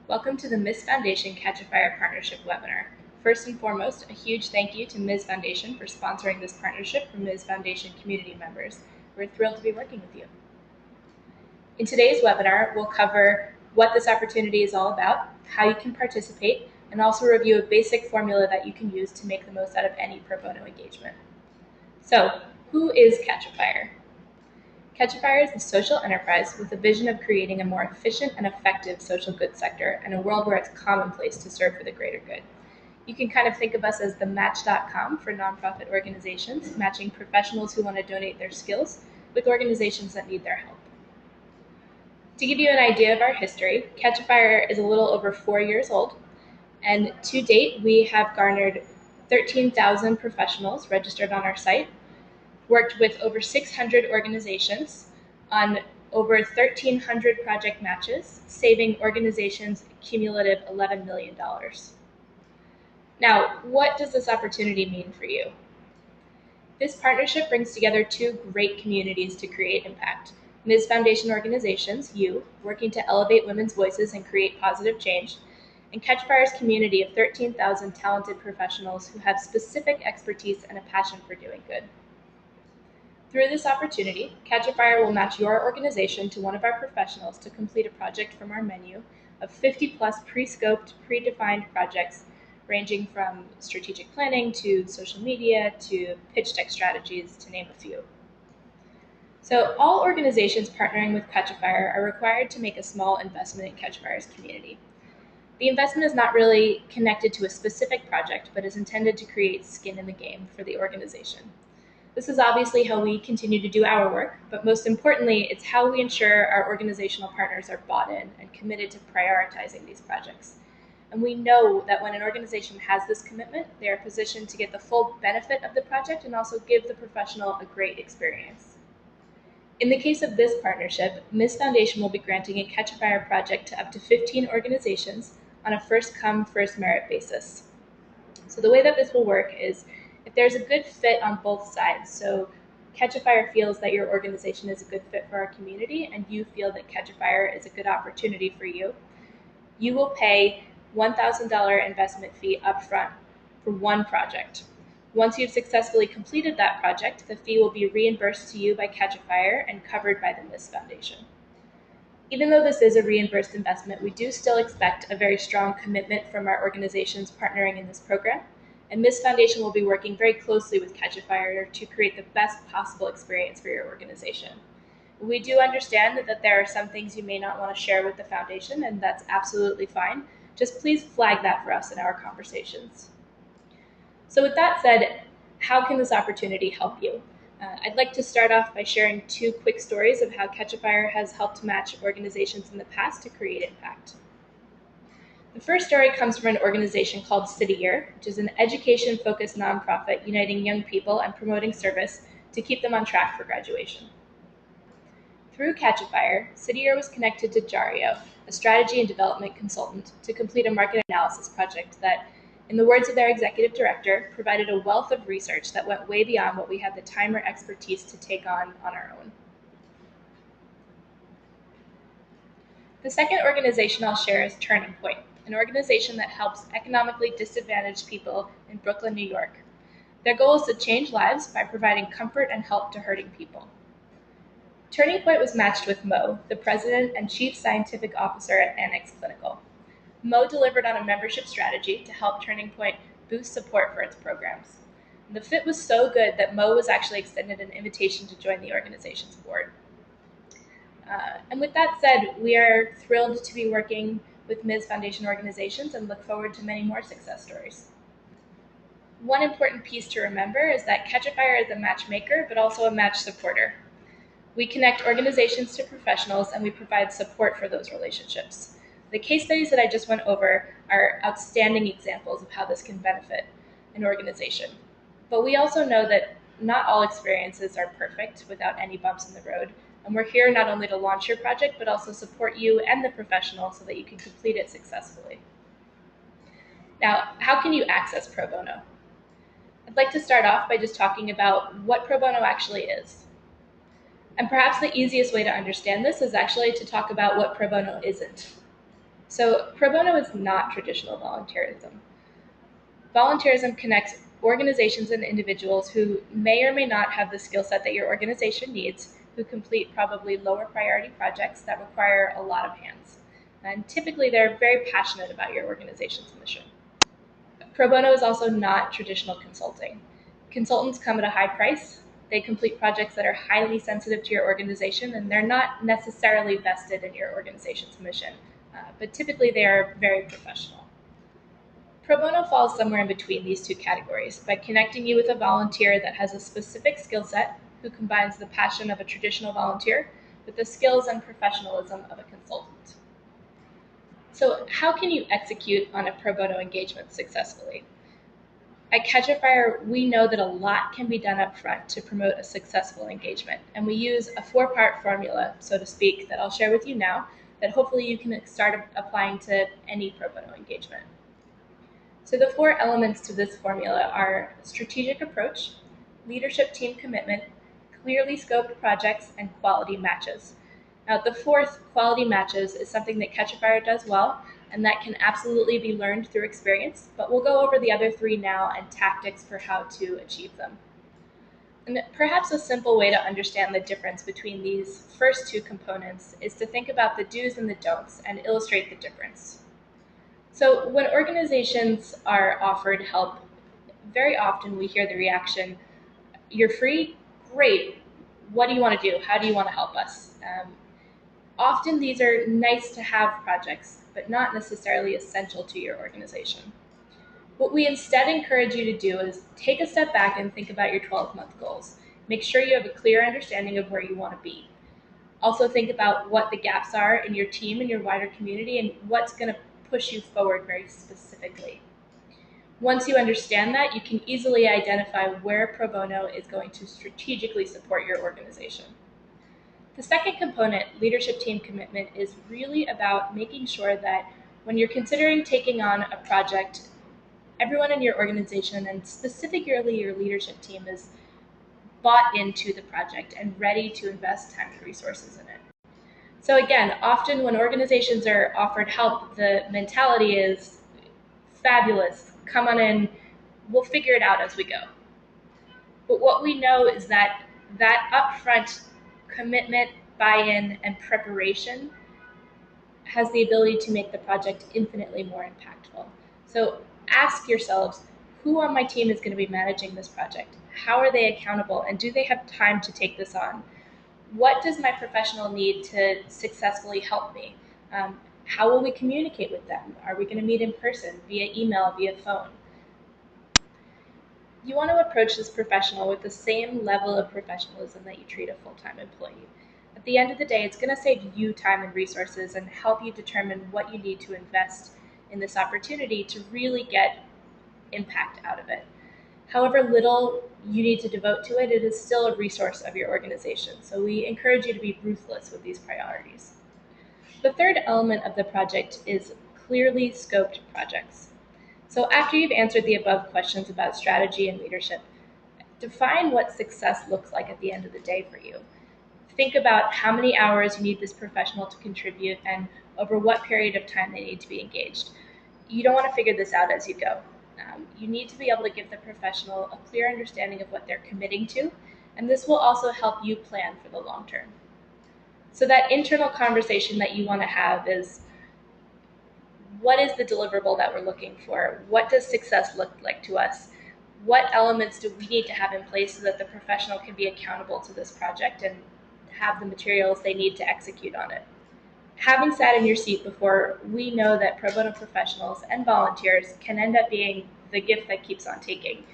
Welcome to the Ms. Foundation Catchafire Partnership webinar. First and foremost, a huge thank you to Ms. Foundation for sponsoring this partnership for Ms. Foundation community members. We're thrilled to be working with you. In today's webinar, we'll cover what this opportunity is all about, how you can participate, and also review a basic formula that you can use to make the most out of any pro bono engagement. So, who is Catchafire? Catchafire is a social enterprise with a vision of creating a more efficient and effective social good sector in a world where it's commonplace to serve for the greater good. You can kind of think of us as the Match.com for nonprofit organizations, matching professionals who want to donate their skills with organizations that need their help. To give you an idea of our history, Catchafire is a little over 4 years old, and to date we have garnered 13,000 professionals registered on our site, worked with over 600 organizations on over 1,300 project matches, saving organizations a cumulative $11 million. Now, what does this opportunity mean for you? This partnership brings together two great communities to create impact. Ms. Foundation organizations, you, working to elevate women's voices and create positive change, and Catchafire's community of 13,000 talented professionals who have specific expertise and a passion for doing good. Through this opportunity, Catchafire will match your organization to one of our professionals to complete a project from our menu of 50+ pre-scoped, predefined projects ranging from strategic planning to social media to pitch deck strategies, to name a few. So all organizations partnering with Catchafire are required to make a small investment in Catchafire's community. The investment is not really connected to a specific project, but is intended to create skin in the game for the organization. This is obviously how we continue to do our work, but most importantly, it's how we ensure our organizational partners are bought in and committed to prioritizing these projects. And we know that when an organization has this commitment, they are positioned to get the full benefit of the project and also give the professional a great experience. In the case of this partnership, Ms. Foundation will be granting a Catchafire project to up to 15 organizations on a first-come, first-merit basis. So the way that this will work is, if there's a good fit on both sides, so Catchafire feels that your organization is a good fit for our community and you feel that Catchafire is a good opportunity for you, you will pay $1,000 investment fee upfront for one project. Once you've successfully completed that project, the fee will be reimbursed to you by Catchafire and covered by the Ms. Foundation. Even though this is a reimbursed investment, we do still expect a very strong commitment from our organizations partnering in this program, and Ms. Foundation will be working very closely with Catchafire to create the best possible experience for your organization. We do understand that there are some things you may not want to share with the foundation, and that's absolutely fine. Just please flag that for us in our conversations. So with that said, how can this opportunity help you? I'd like to start off by sharing two quick stories of how Catchafire has helped match organizations in the past to create impact. The first story comes from an organization called City Year, which is an education-focused nonprofit uniting young people and promoting service to keep them on track for graduation. Through Catchafire, City Year was connected to Jario, a strategy and development consultant, to complete a market analysis project that, in the words of their executive director, provided a wealth of research that went way beyond what we had the time or expertise to take on our own. The second organization I'll share is Turning Point, an organization that helps economically disadvantaged people in Brooklyn, New York. Their goal is to change lives by providing comfort and help to hurting people. Turning Point was matched with Mo, the president and chief scientific officer at Annex Clinical. Mo delivered on a membership strategy to help Turning Point boost support for its programs. And the fit was so good that Mo was actually extended an invitation to join the organization's board. And with that said, we are thrilled to be working with Ms. Foundation organizations and look forward to many more success stories. One important piece to remember is that Catchafire is a matchmaker, but also a match supporter. We connect organizations to professionals and we provide support for those relationships. The case studies that I just went over are outstanding examples of how this can benefit an organization. But we also know that not all experiences are perfect without any bumps in the road. And we're here not only to launch your project, but also support you and the professional so that you can complete it successfully. Now, how can you access pro bono? I'd like to start off by just talking about what pro bono actually is. And perhaps the easiest way to understand this is actually to talk about what pro bono isn't. So pro bono is not traditional volunteerism. Volunteerism connects organizations and individuals who may or may not have the skill set that your organization needs, who complete probably lower priority projects that require a lot of hands. And typically they're very passionate about your organization's mission. Pro bono is also not traditional consulting. Consultants come at a high price. They complete projects that are highly sensitive to your organization, and they're not necessarily vested in your organization's mission, but typically they are very professional. Pro bono falls somewhere in between these two categories by connecting you with a volunteer that has a specific skill set, who combines the passion of a traditional volunteer with the skills and professionalism of a consultant. So how can you execute on a pro bono engagement successfully? At Catchafire, we know that a lot can be done up front to promote a successful engagement, and we use a 4-part formula, so to speak, that I'll share with you now, that hopefully you can start applying to any pro bono engagement. So the 4 elements to this formula are strategic approach, leadership team commitment, clearly scoped projects, and quality matches. Now, the 4th, quality matches, is something that Catchafire does well, and that can absolutely be learned through experience, but we'll go over the other 3 now and tactics for how to achieve them. And perhaps a simple way to understand the difference between these first 2 components is to think about the do's and the don'ts and illustrate the difference. So when organizations are offered help, very often we hear the reaction, "You're free? Great. What do you want to do? How do you want to help us?" Often these are nice to have projects, but not necessarily essential to your organization. What we instead encourage you to do is take a step back and think about your 12-month goals. Make sure you have a clear understanding of where you want to be. Also think about what the gaps are in your team and your wider community and what's going to push you forward very specifically. Once you understand that, you can easily identify where pro bono is going to strategically support your organization. The second component, leadership team commitment, is really about making sure that when you're considering taking on a project, everyone in your organization, and specifically your leadership team, is bought into the project and ready to invest time and resources in it. So again, often when organizations are offered help, the mentality is, "Fabulous, come on in, we'll figure it out as we go." But what we know is that upfront commitment, buy-in, and preparation has the ability to make the project infinitely more impactful. So ask yourselves, who on my team is going to be managing this project? How are they accountable? And do they have time to take this on? What does my professional need to successfully help me? How will we communicate with them? Are we going to meet in person, via email, via phone? You want to approach this professional with the same level of professionalism that you treat a full-time employee. At the end of the day, it's going to save you time and resources and help you determine what you need to invest in this opportunity to really get impact out of it. However little you need to devote to it, it is still a resource of your organization. So we encourage you to be ruthless with these priorities. The third element of the project is clearly scoped projects. So after you've answered the above questions about strategy and leadership, define what success looks like at the end of the day for you. Think about how many hours you need this professional to contribute and over what period of time they need to be engaged. You don't want to figure this out as you go. You need to be able to give the professional a clear understanding of what they're committing to, and this will also help you plan for the long term. So that internal conversation that you want to have is, what is the deliverable that we're looking for? What does success look like to us? What elements do we need to have in place so that the professional can be accountable to this project and have the materials they need to execute on it? Having sat in your seat before, we know that pro bono professionals and volunteers can end up being the gift that keeps on taking.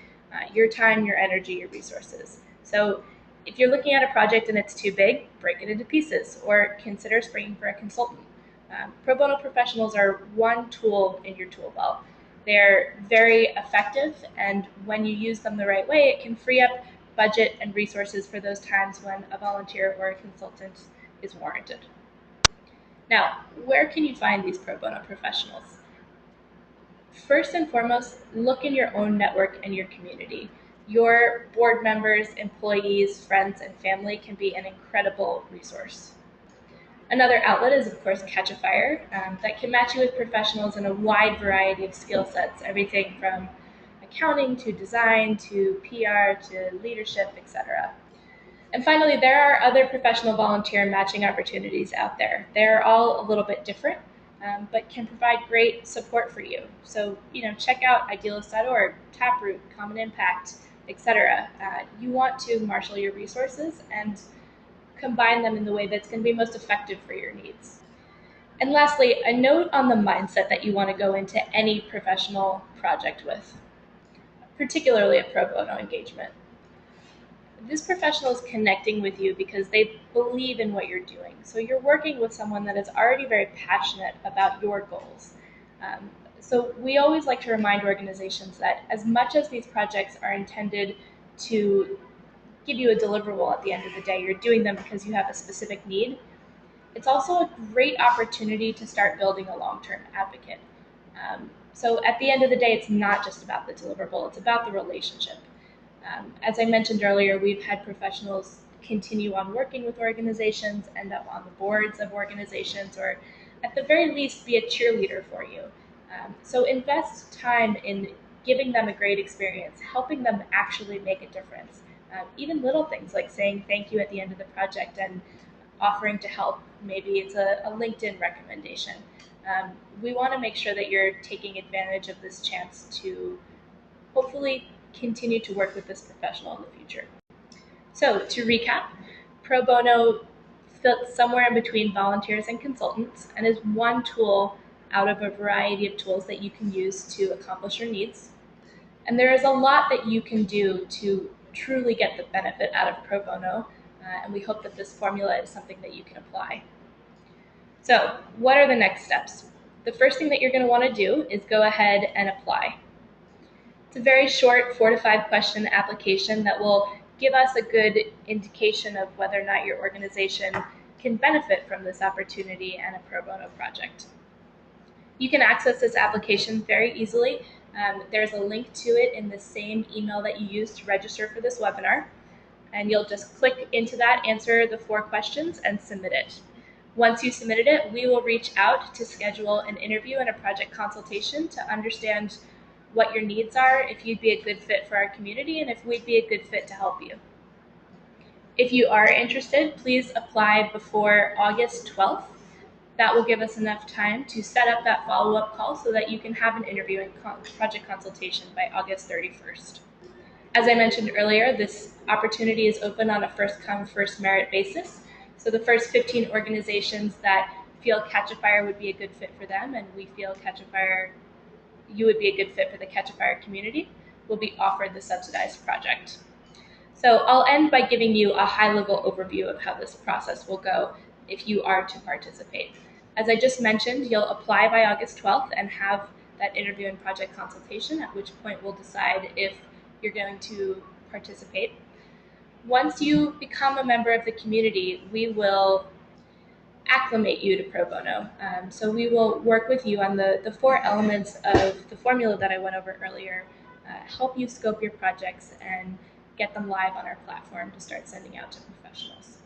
Your time, your energy, your resources. So if you're looking at a project and it's too big, break it into pieces or consider springing for a consultant. Pro bono professionals are one tool in your tool belt. They're very effective, and when you use them the right way, it can free up budget and resources for those times when a volunteer or a consultant is warranted. Now, where can you find these pro bono professionals? First and foremost, look in your own network and your community. Your board members, employees, friends, and family can be an incredible resource. Another outlet is, of course, Catchafire, that can match you with professionals in a wide variety of skill sets, everything from accounting to design to PR to leadership, etc. And finally, there are other professional volunteer matching opportunities out there. They're all a little bit different, but can provide great support for you. So, check out idealist.org, Taproot, Common Impact, etc. You want to marshal your resources and combine them in the way that's going to be most effective for your needs. And lastly, a note on the mindset that you want to go into any professional project with, particularly a pro bono engagement. This professional is connecting with you because they believe in what you're doing. So you're working with someone that is already very passionate about your goals. So we always like to remind organizations that as much as these projects are intended to give you a deliverable at the end of the day, you're doing them because you have a specific need. It's also a great opportunity to start building a long-term advocate. So at the end of the day, it's not just about the deliverable, it's about the relationship. As I mentioned earlier, we've had professionals continue on working with organizations, end up on the boards of organizations, or at the very least be a cheerleader for you. So invest time in giving them a great experience, helping them actually make a difference. Even little things like saying thank you at the end of the project and offering to help. Maybe it's a LinkedIn recommendation. We want to make sure that you're taking advantage of this chance to hopefully continue to work with this professional in the future. So to recap, pro bono fits somewhere in between volunteers and consultants and is one tool out of a variety of tools that you can use to accomplish your needs. And there is a lot that you can do to truly get the benefit out of pro bono, and we hope that this formula is something that you can apply. So what are the next steps? The first thing that you're going to want to do is go ahead and apply. It's a very short 4 to 5 question application that will give us a good indication of whether or not your organization can benefit from this opportunity and a pro bono project. You can access this application very easily. There's a link to it in the same email that you used to register for this webinar. And you'll just click into that, answer the 4 questions, and submit it. Once you submitted it, we will reach out to schedule an interview and a project consultation to understand what your needs are, if you'd be a good fit for our community, and if we'd be a good fit to help you. If you are interested, please apply before August 12th. That will give us enough time to set up that follow-up call so that you can have an interview and project consultation by August 31st. As I mentioned earlier, this opportunity is open on a first-come, first-merit basis. So the first 15 organizations that feel Catchafire would be a good fit for them, and we feel you would be a good fit for the Catchafire community, will be offered the subsidized project. So I'll end by giving you a high-level overview of how this process will go if you are to participate. As I just mentioned, you'll apply by August 12th and have that interview and project consultation, at which point we'll decide if you're going to participate. Once you become a member of the community, we will acclimate you to pro bono. So we will work with you on the 4 elements of the formula that I went over earlier, help you scope your projects and get them live on our platform to start sending out to professionals.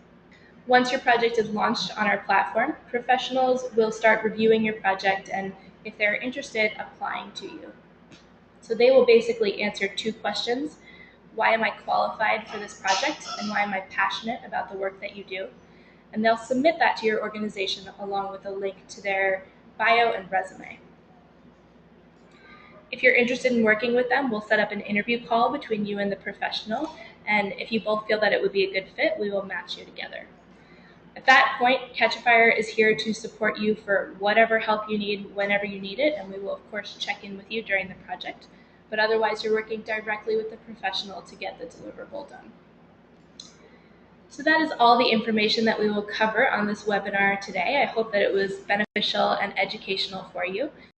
Once your project is launched on our platform, professionals will start reviewing your project and, if they're interested, applying to you. So they will basically answer 2 questions. Why am I qualified for this project, and why am I passionate about the work that you do? And they'll submit that to your organization along with a link to their bio and resume. If you're interested in working with them, we'll set up an interview call between you and the professional, and if you both feel that it would be a good fit, we will match you together. At that point, Catchafire is here to support you for whatever help you need, whenever you need it, and we will, of course, check in with you during the project. But otherwise, you're working directly with the professional to get the deliverable done. So that is all the information that we will cover on this webinar today. I hope that it was beneficial and educational for you.